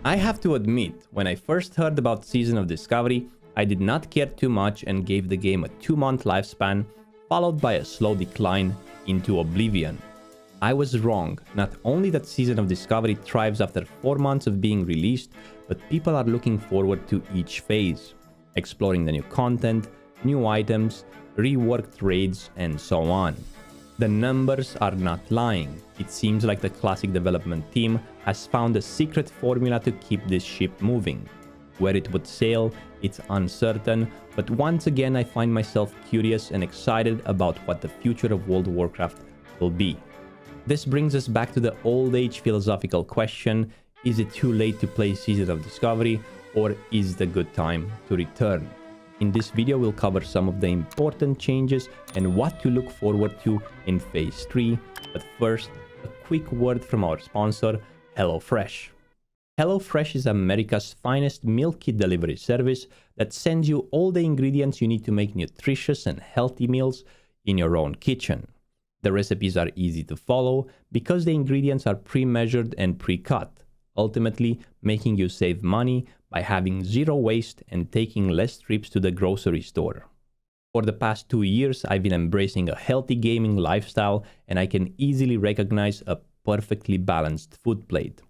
I have to admit, when I first heard about Season of Discovery, I did not care too much and gave the game a 2-month lifespan, followed by a slow decline into oblivion. I was wrong. Not only that Season of Discovery thrives after 4 months of being released, but people are looking forward to each phase, exploring the new content, new items, reworked raids, and so on. The numbers are not lying. It seems like the classic development team has found a secret formula to keep this ship moving. Where it would sail, it's uncertain, but once again I find myself curious and excited about what the future of World of Warcraft will be. This brings us back to the old age philosophical question: is it too late to play Season of Discovery, or is it a good time to return? In this video, we'll cover some of the important changes and what to look forward to in Phase 3, but first, a quick word from our sponsor, HelloFresh. HelloFresh is America's finest meal kit delivery service that sends you all the ingredients you need to make nutritious and healthy meals in your own kitchen. The recipes are easy to follow because the ingredients are pre-measured and pre-cut, ultimately making you save money by having zero waste and taking less trips to the grocery store. For the past 2 years, I've been embracing a healthy gaming lifestyle, and I can easily recognize a perfectly balanced food plate.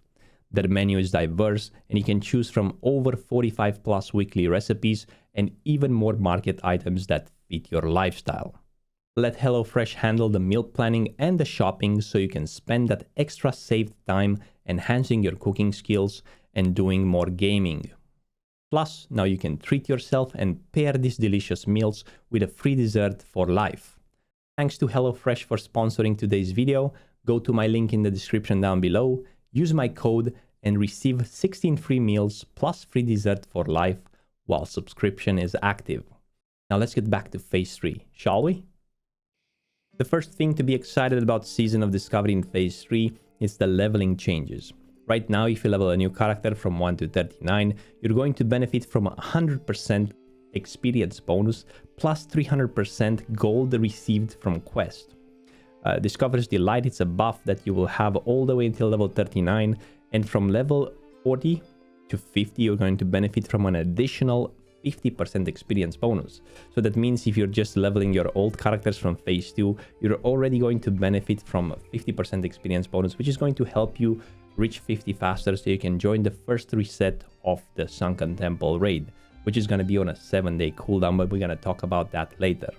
Their menu is diverse, and you can choose from over 45 plus weekly recipes and even more market items that fit your lifestyle. Let HelloFresh handle the meal planning and the shopping so you can spend that extra saved time enhancing your cooking skills and doing more gaming. Plus, now you can treat yourself and pair these delicious meals with a free dessert for life. Thanks to HelloFresh for sponsoring today's video. Go to my link in the description down below, use my code, and receive 16 free meals plus free dessert for life while subscription is active. Now let's get back to Phase 3, shall we? The first thing to be excited about Season of Discovery in Phase 3 is the leveling changes. Right now, if you level a new character from 1 to 39, you're going to benefit from a 100% experience bonus plus 300% gold received from quest. Discover's Delight, it's a buff that you will have all the way until level 39, and from level 40 to 50 you're going to benefit from an additional 50% experience bonus. So that means if you're just leveling your old characters from Phase 2, you're already going to benefit from a 50% experience bonus, which is going to help you reach 50 faster so you can join the first reset of the Sunken Temple raid, which is going to be on a 7-day cooldown, but we're going to talk about that later.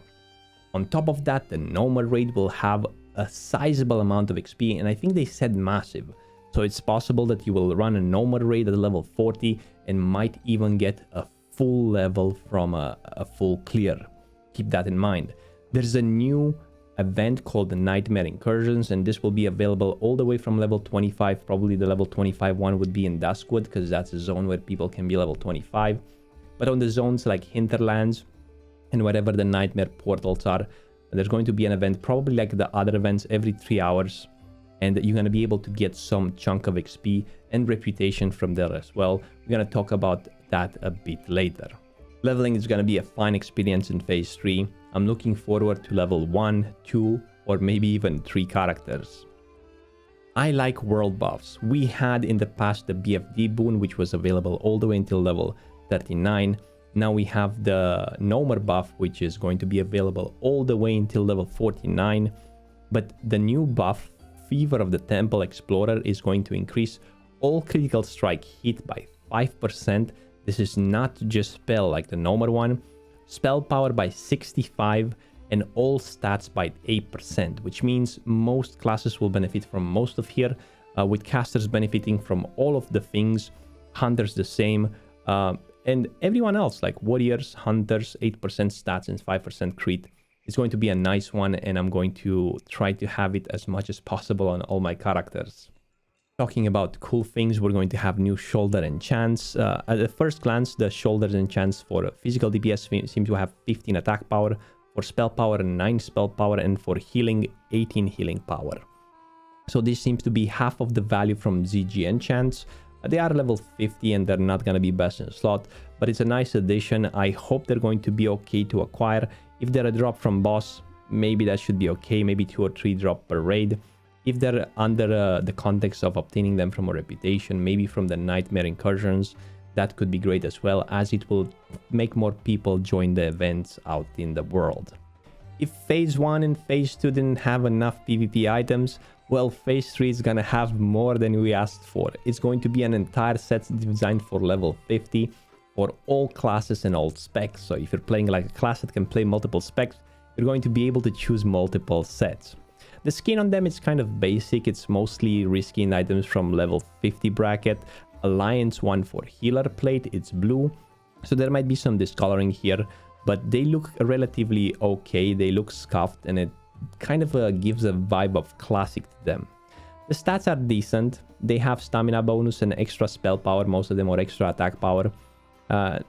On top of that, the normal raid will have a sizable amount of XP, and I think they said massive. So it's possible that you will run a normal raid at level 40 and might even get a full level from a full clear. Keep that in mind. There's a new event called the Nightmare Incursions, and this will be available all the way from level 25. Probably the level 25 one would be in Duskwood, because that's a zone where people can be level 25. But on the zones like Hinterlands and wherever the Nightmare portals are, there's going to be an event, probably like the other events, every 3 hours, and you're going to be able to get some chunk of XP and reputation from there as well. We're going to talk about that a bit later. Leveling is going to be a fine experience in Phase 3. I'm looking forward to level 1, 2, or maybe even 3 characters. I like world buffs. We had in the past the BFD boon, which was available all the way until level 39. Now we have the Nomer buff, which is going to be available all the way until level 49. But the new buff, Fever of the Temple Explorer, is going to increase all critical strike hit by 5%. This is not just spell like the Nomer one. Spell power by 65 and all stats by 8%, which means most classes will benefit from most of here, with casters benefiting from all of the things, hunters the same, and everyone else like warriors, hunters, 8% stats and 5% crit. It's going to be a nice one, and I'm going to try to have it as much as possible on all my characters. Talking about cool things, we're going to have new Shoulder Enchants. At the first glance, the Shoulder Enchants for physical DPS seem to have 15 attack power, for spell power 9 spell power, and for healing 18 healing power. So this seems to be half of the value from ZG Enchants. They are level 50 and they're not going to be best in slot, but it's a nice addition. I hope they're going to be okay to acquire. If they're a drop from boss, maybe that should be okay, maybe 2 or 3 drop per raid. If they're under the context of obtaining them from a reputation, maybe from the nightmare incursions, that could be great as well, as it will make more people join the events out in the world. If phase 1 and phase 2 didn't have enough PvP items, well, phase 3 is gonna have more than we asked for. It's going to be an entire set designed for level 50 for all classes and all specs. So if you're playing like a class that can play multiple specs, you're going to be able to choose multiple sets. The skin on them is kind of basic. It's mostly reskin items from level 50 bracket. Alliance one for healer plate, it's blue. So there might be some discoloring here, but they look relatively okay. They look scuffed, and it kind of gives a vibe of classic to them. The stats are decent. They have stamina bonus and extra spell power, most of them, or extra attack power.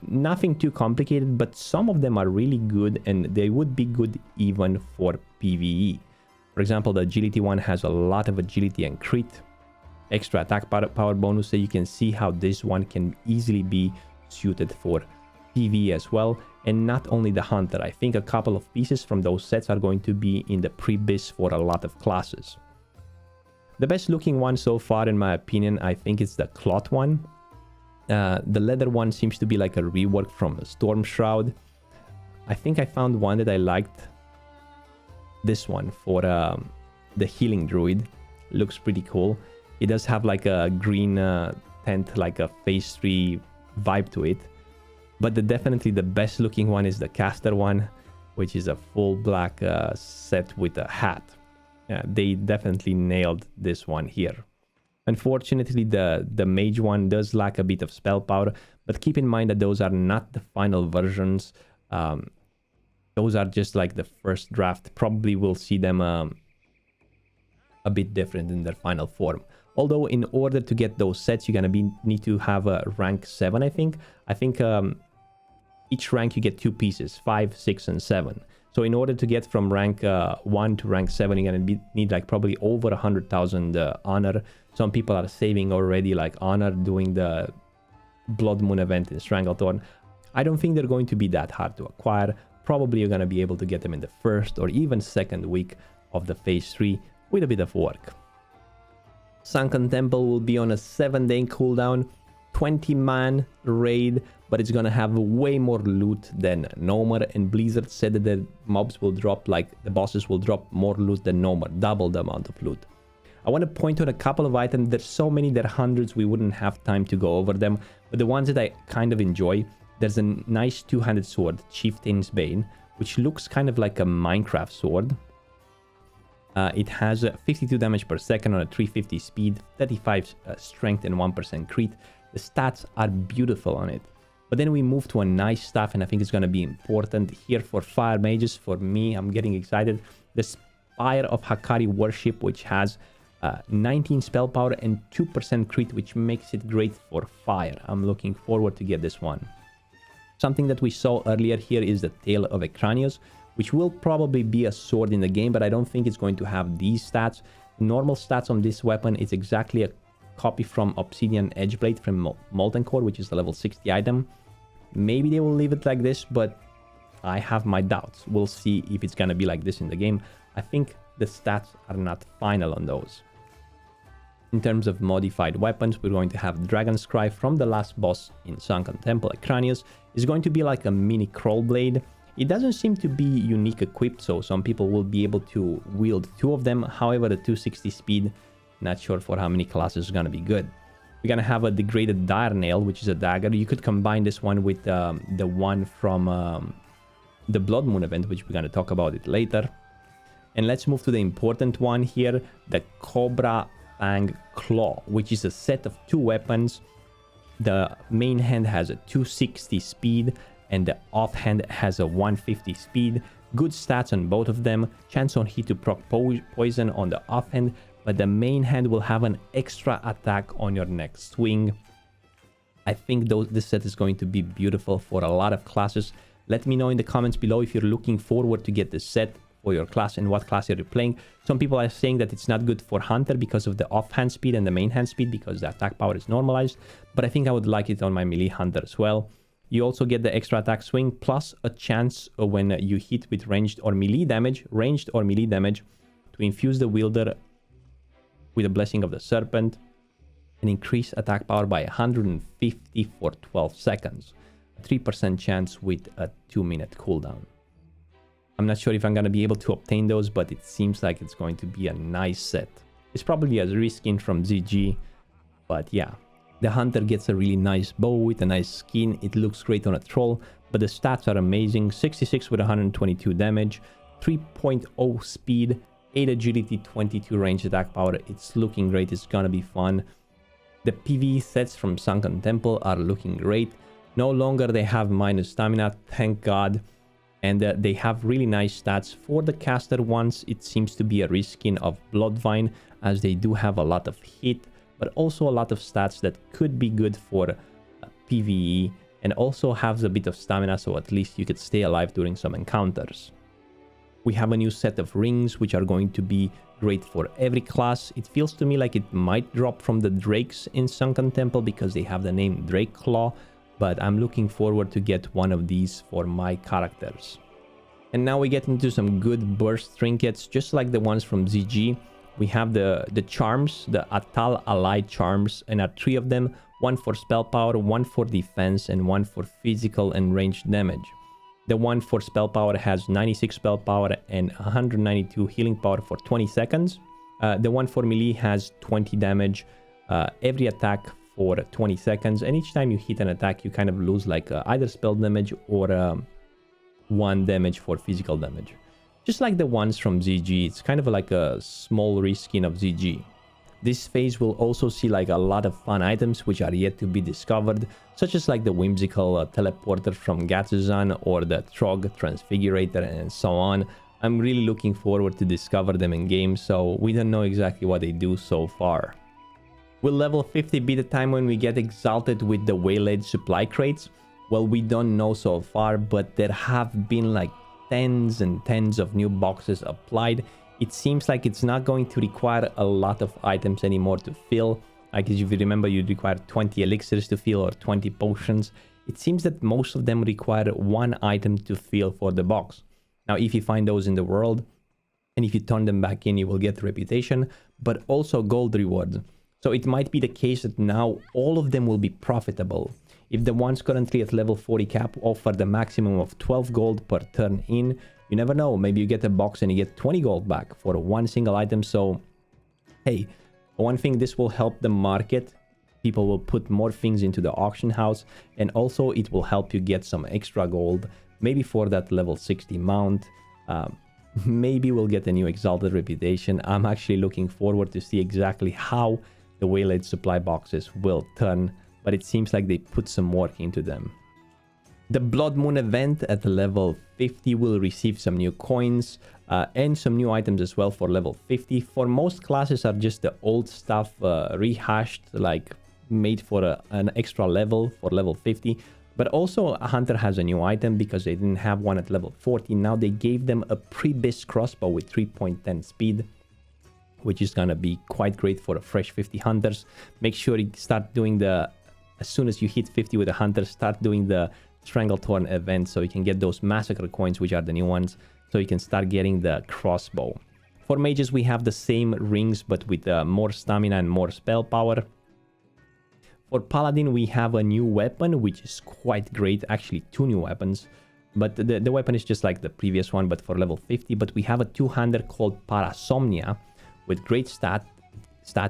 Nothing too complicated, but some of them are really good, and they would be good even for PvE. For example, the agility one has a lot of agility and crit. Extra attack power bonus, so you can see how this one can easily be suited for PvE as well. And not only the hunter, I think a couple of pieces from those sets are going to be in the pre-bis for a lot of classes. The best looking one so far, in my opinion, I think it's the cloth one. The leather one seems to be like a rework from a Storm Shroud. I think I found one that I liked. This one for the healing druid. Looks pretty cool. It does have like a green tent, like a phase 3 vibe to it. But definitely the best looking one is the caster one, which is a full black set with a hat. They definitely nailed this one here. Unfortunately, the mage one does lack a bit of spell power, but keep in mind that those are not the final versions. Those are just like the first draft. Probably we'll see them a bit different in their final form. Although in order to get those sets, you're gonna need to have a rank 7, I think. Each rank you get 2 pieces, 5, 6, and 7. So in order to get from rank 1 to rank 7, you're gonna need like probably over 100,000 honor. Some people are saving already like honor doing the Blood Moon event in Stranglethorn. I don't think they're going to be that hard to acquire. Probably you're gonna be able to get them in the first or even second week of the phase 3 with a bit of work. Sunken Temple will be on a 7-day cooldown, 20-man raid, but it's gonna have way more loot than Nomad, and Blizzard said that the mobs will drop, like the bosses will drop more loot than Nomad, double the amount of loot. I want to point out a couple of items. There's so many, there are hundreds, we wouldn't have time to go over them, but the ones that I kind of enjoy, there's a nice 2-handed sword, Chieftain's Bane, which looks kind of like a Minecraft sword. It has 52 damage per second on a 350 speed, 35 strength and 1% crit. The stats are beautiful on it. But then we move to a nice stuff, and I think it's going to be important here for fire mages. For me, I'm getting excited. The Spire of Hakari Worship, which has 19 spell power and 2% crit, which makes it great for fire. I'm looking forward to get this one. Something that we saw earlier here is the Tail of Ekranios, which will probably be a sword in the game, but I don't think it's going to have these stats. Normal stats on this weapon is exactly a copy from Obsidian Edgeblade from Molten Core, which is the level 60 item. Maybe they will leave it like this, but I have my doubts. We'll see if it's gonna be like this in the game. I think the stats are not final on those. In terms of modified weapons, we're going to have Dragon's Cry from the last boss in Sunken Temple. Ekranios is going to be like a mini Crawl Blade. It doesn't seem to be unique equipped, so some people will be able to wield 2 of them. However, the 260 speed, not sure for how many classes is going to be good. We're going to have a degraded Dire Nail, which is a dagger. You could combine this one with the one from the Blood Moon event, which we're going to talk about it later. And let's move to the important one here, the Cobra Fang Claw, which is a set of 2 weapons. The main hand has a 260 speed, and the offhand has a 150 speed. Good stats on both of them. Chance on hit to proc poison on the offhand, but the main hand will have an extra attack on your next swing. I think this set is going to be beautiful for a lot of classes. Let me know in the comments below if you're looking forward to get this set for your class and what class you're playing. Some people are saying that it's not good for Hunter because of the offhand speed and the main hand speed, because the attack power is normalized, but I think I would like it on my melee Hunter as well. You also get the extra attack swing plus a chance when you hit with ranged or melee damage, to infuse the wielder with the Blessing of the Serpent, and increase attack power by 150 for 12 seconds. A 3% chance with a 2-minute cooldown. I'm not sure if I'm going to be able to obtain those, but it seems like it's going to be a nice set. It's probably a reskin from ZG, but yeah. The Hunter gets a really nice bow with a nice skin. It looks great on a troll, but the stats are amazing. 66 with 122 damage, 3.0 speed, 8 agility, 22 range attack power. It's looking great. It's gonna be fun. The PvE sets from Sunken Temple are looking great. No longer they have minus stamina, thank God. And they have really nice stats. For the caster ones, it seems to be a reskin of Bloodvine, as they do have a lot of hit, but also a lot of stats that could be good for PvE, and also has a bit of stamina, so at least you could stay alive during some encounters. We have a new set of rings, which are going to be great for every class. It feels to me like it might drop from the Drakes in Sunken Temple because they have the name Drake Claw, but I'm looking forward to get one of these for my characters. And now we get into some good burst trinkets, just like the ones from ZG. We have the charms, the Atal Allied charms, and are 3 of them. 1 for spell power, 1 for defense, and 1 for physical and ranged damage. The one for spell power has 96 spell power and 192 healing power for 20 seconds. The one for melee has 20 damage every attack for 20 seconds. And each time you hit an attack, you kind of lose like either spell damage or 1 damage for physical damage. Just like the ones from ZG, it's kind of like a small reskin of ZG. This phase will also see like a lot of fun items which are yet to be discovered, such as like the whimsical teleporter from Gatsuzan or the Trog Transfigurator and so on. I'm really looking forward to discover them in game, so we don't know exactly what they do so far. Will level 50 be the time when we get exalted with the Waylaid supply crates? Well, we don't know so far, but there have been like tens and tens of new boxes applied. It seems like it's not going to require a lot of items anymore to fill. Like if you remember, you'd require 20 elixirs to fill or 20 potions. It seems that most of them require 1 item to fill for the box. Now, if you find those in the world, and if you turn them back in, you will get reputation, but also gold rewards. So it might be the case that now all of them will be profitable. If the ones currently at level 40 cap offer the maximum of 12 gold per turn in, you never know, maybe you get a box and you get 20 gold back for 1 single item. So, hey, one thing, this will help the market. People will put more things into the auction house, and also it will help you get some extra gold, maybe for that level 60 mount. Maybe we'll get a new exalted reputation. I'm actually looking forward to see exactly how the Waylaid supply boxes will turn, but it seems like they put some work into them. The Blood Moon event at level 50 will receive some new coins and some new items as well for level 50. For most classes are just the old stuff rehashed, like made for an extra level for level 50. But also a Hunter has a new item because they didn't have one at level 40. Now they gave them a pre-bisque crossbow with 3.10 speed, which is gonna be quite great for a fresh 50 Hunters. Make sure you start doing the, as soon as you hit 50 with a Hunter, start doing the Stranglethorn event so you can get those massacre coins, which are the new ones, so you can start getting the crossbow. For mages, we have the same rings but with more stamina and more spell power. For paladin, we have a new weapon which is quite great, actually 2 new weapons, but the weapon is just like the previous one but for level 50. But we have a 2-hander called Parasomnia with great stats.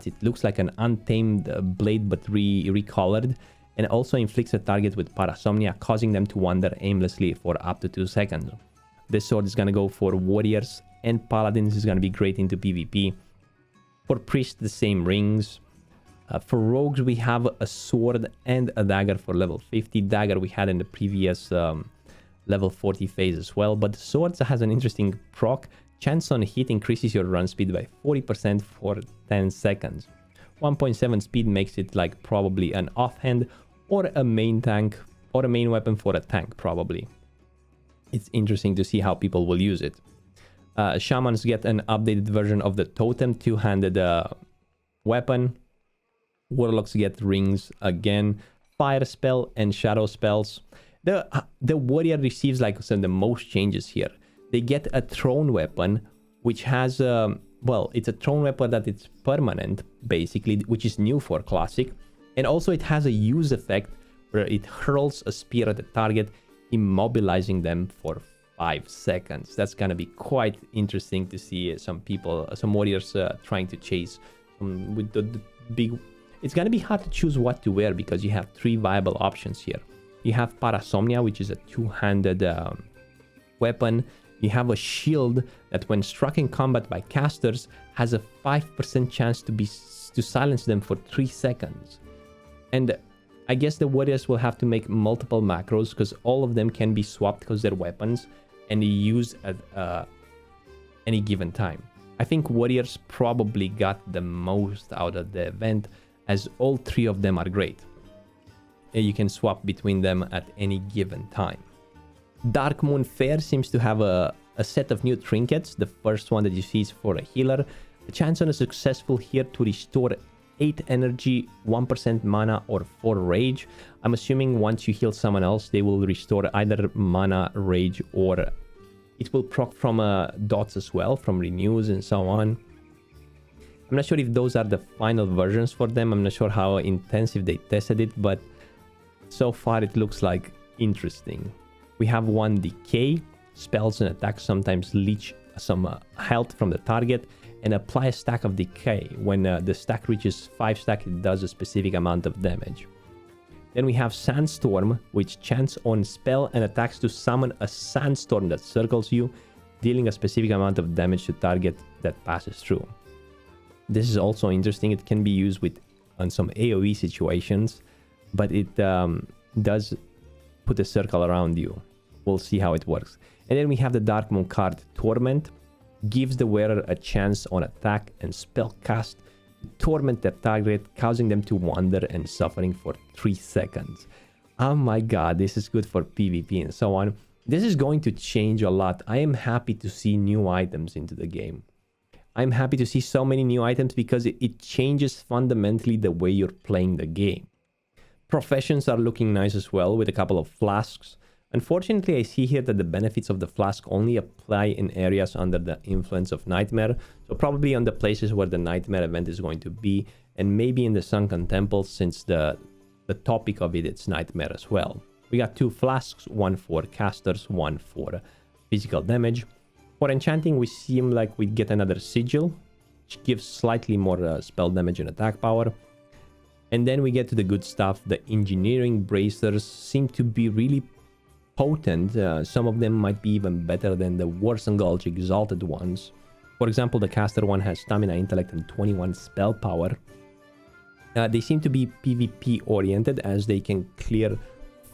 It looks like an untamed blade but recolored, and also inflicts a target with Parasomnia, causing them to wander aimlessly for up to 2 seconds. This sword is going to go for warriors and paladins. Is going to be great into PvP. For priests, the same rings. For rogues, we have a sword and a dagger for level 50. Dagger we had in the previous level 40 phase as well, but the sword has an interesting proc. Chance on hit increases your run speed by 40% for 10 seconds. 1.7 speed makes it like probably an offhand or a main tank or a main weapon for a tank probably. It's interesting to see how people will use it. Shamans get an updated version of the totem 2-handed weapon. Warlocks get rings again, fire spell and shadow spells. The warrior receives like some of the most changes here. They get a throne weapon which has well, it's a thrown weapon that it's permanent, basically, which is new for Classic. And also it has a use effect where it hurls a spear at the target, immobilizing them for 5 seconds. That's gonna be quite interesting to see some people, some warriors trying to chase with the big... It's gonna be hard to choose what to wear because you have 3 viable options here. You have Parasomnia, which is a 2-handed weapon. You have a shield that when struck in combat by casters has a 5% chance to silence them for 3 seconds. And I guess the warriors will have to make multiple macros because all of them can be swapped because they're weapons and used at any given time. I think warriors probably got the most out of the event as all 3 of them are great. And you can swap between them at any given time. Darkmoon Faire seems to have a set of new trinkets. The first one that you see is for a healer. A chance on a successful here to restore 8 energy, 1% mana, or 4 rage. I'm assuming once you heal someone else, they will restore either mana, rage, or it will proc from dots as well, from renews and so on. I'm not sure if those are the final versions for them. I'm not sure how intensive they tested it, but so far it looks like interesting. We have one decay. Spells and attacks sometimes leech some health from the target and apply a stack of decay. When the stack reaches 5 stack, it does a specific amount of damage. Then we have Sandstorm, which chants on spell and attacks to summon a sandstorm that circles you, dealing a specific amount of damage to target that passes through. This is also interesting. It can be used on some AoE situations, but it does put a circle around you. We'll see how it works. And then we have the Darkmoon card, Torment. Gives the wearer a chance on attack and spell cast to torment their target, causing them to wander and suffering for 3 seconds. Oh my god, this is good for PvP and so on. This is going to change a lot. I am happy to see new items into the game. I'm happy to see so many new items because it changes fundamentally the way you're playing the game. Professions are looking nice as well with a couple of flasks. Unfortunately, I see here that the benefits of the flask only apply in areas under the influence of Nightmare, so probably on the places where the Nightmare event is going to be, and maybe in the Sunken Temple since the topic of it's Nightmare as well. We got 2 flasks, one for casters, one for physical damage. For enchanting, we seem like we get another sigil, which gives slightly more spell damage and attack power. And then we get to the good stuff. The engineering bracers seem to be really potent. Some of them might be even better than the Warsengulch exalted ones. For example, the caster one has stamina, intellect, and 21 spell power. They seem to be PvP oriented as they can clear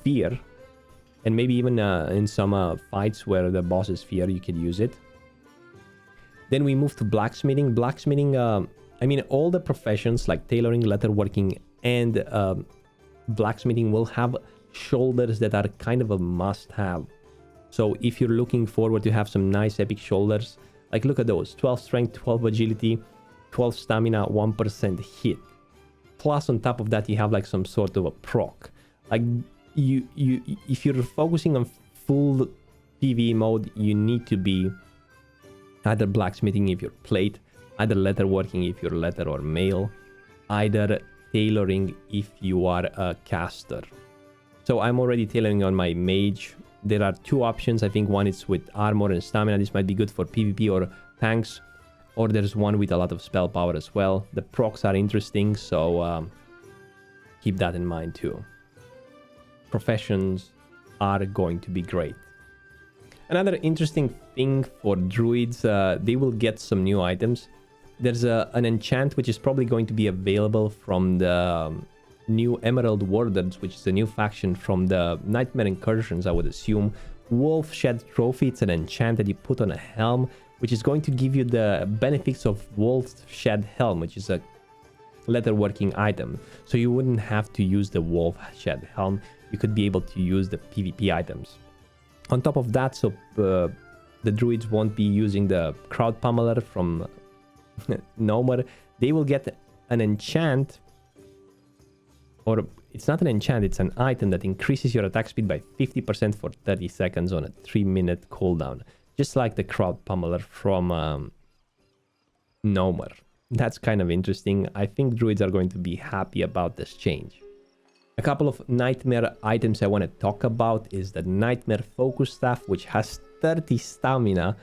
fear, and maybe even in some fights where the boss is fear, you could use it. Then we move to blacksmithing. Blacksmithing, I mean, all the professions like tailoring, leatherworking, and blacksmithing will have shoulders that are kind of a must-have. So if you're looking forward to have some nice epic shoulders, like look at those: 12 strength, 12 agility, 12 stamina, 1% hit. Plus on top of that you have like some sort of a proc. Like you if you're focusing on full PvE mode, you need to be either blacksmithing if you're plate, either leatherworking if you're leather or mail, either tailoring if you are a caster. So I'm already tailoring on my mage. There are 2 options. I think one is with armor and stamina. This might be good for PvP or tanks. Or there's one with a lot of spell power as well. The procs are interesting, so keep that in mind too. Professions are going to be great. Another interesting thing for druids, they will get some new items. There's an enchant which is probably going to be available from the new Emerald Warders, which is a new faction from the Nightmare Incursions, I would assume. Wolf Shed Trophy, it's an enchant that you put on a helm, which is going to give you the benefits of Wolf Shed Helm, which is a leatherworking item. So you wouldn't have to use the Wolf Shed Helm, you could be able to use the PvP items. On top of that, so the druids won't be using the Crowd Pummeler from no more. They will get an enchant, or it's not an enchant, it's an item that increases your attack speed by 50% for 30 seconds on a 3-minute cooldown. Just like the Crowd Pummeler from no more. That's kind of interesting. I think Druids are going to be happy about this change. A couple of Nightmare items I want to talk about is the Nightmare Focus Staff, which has 30 stamina,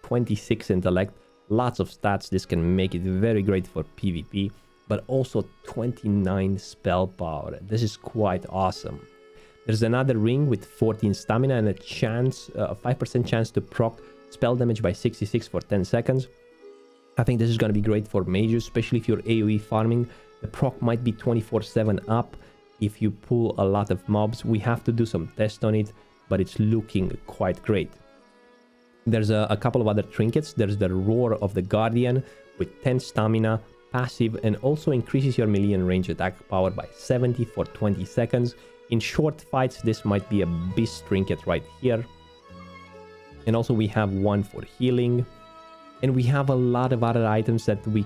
26 intellect, lots of stats. This can make it very great for PvP, but also 29 spell power. This is quite awesome. There's another ring with 14 stamina and a 5% chance to proc spell damage by 66 for 10 seconds. I think this is going to be great for mages, especially if you're AoE farming. The proc might be 24/7 up if you pull a lot of mobs. We have to do some tests on it, but it's looking quite great. There's a couple of other trinkets. There's the Roar of the Guardian with 10 stamina, passive, and also increases your melee and range attack power by 70 for 20 seconds. In short fights, this might be a beast trinket right here. And also we have one for healing. And we have a lot of other items that we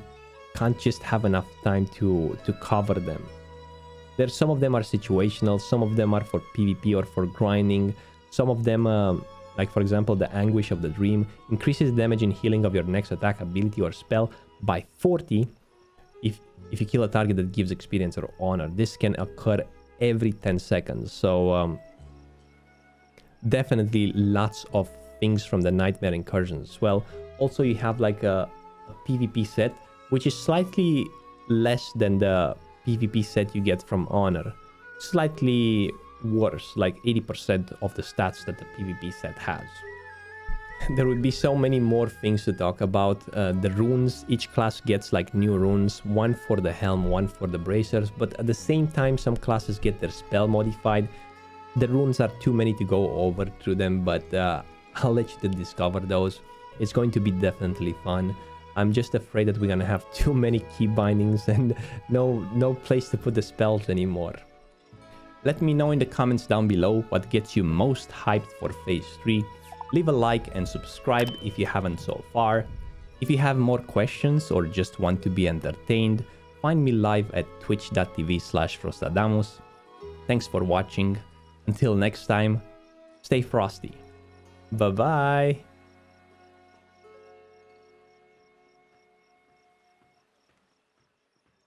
can't just have enough time to cover them. Some of them are situational, some of them are for PvP or for grinding. Some of them, like for example, the Anguish of the Dream, increases damage and healing of your next attack, ability, or spell by 40 if you kill a target that gives experience or honor. This can occur every 10 seconds. So definitely lots of things from the Nightmare Incursions as well. Also, you have like a PvP set, which is slightly less than the PvP set you get from Honor. Slightly worse, like 80% of the stats that the PvP set has. There would be so many more things to talk about. The runes, each class gets like new runes, one for the helm, one for the bracers, but at the same time some classes get their spell modified. The runes are too many to go over through them, but I'll let you to discover those. It's going to be definitely fun. I'm just afraid that we're gonna have too many key bindings and no place to put the spells anymore. Let me know in the comments down below what gets you most hyped for Phase 3. Leave a like and subscribe if you haven't so far. If you have more questions or just want to be entertained, find me live at twitch.tv/Frostadamus. Thanks for watching. Until next time, stay frosty. Bye bye.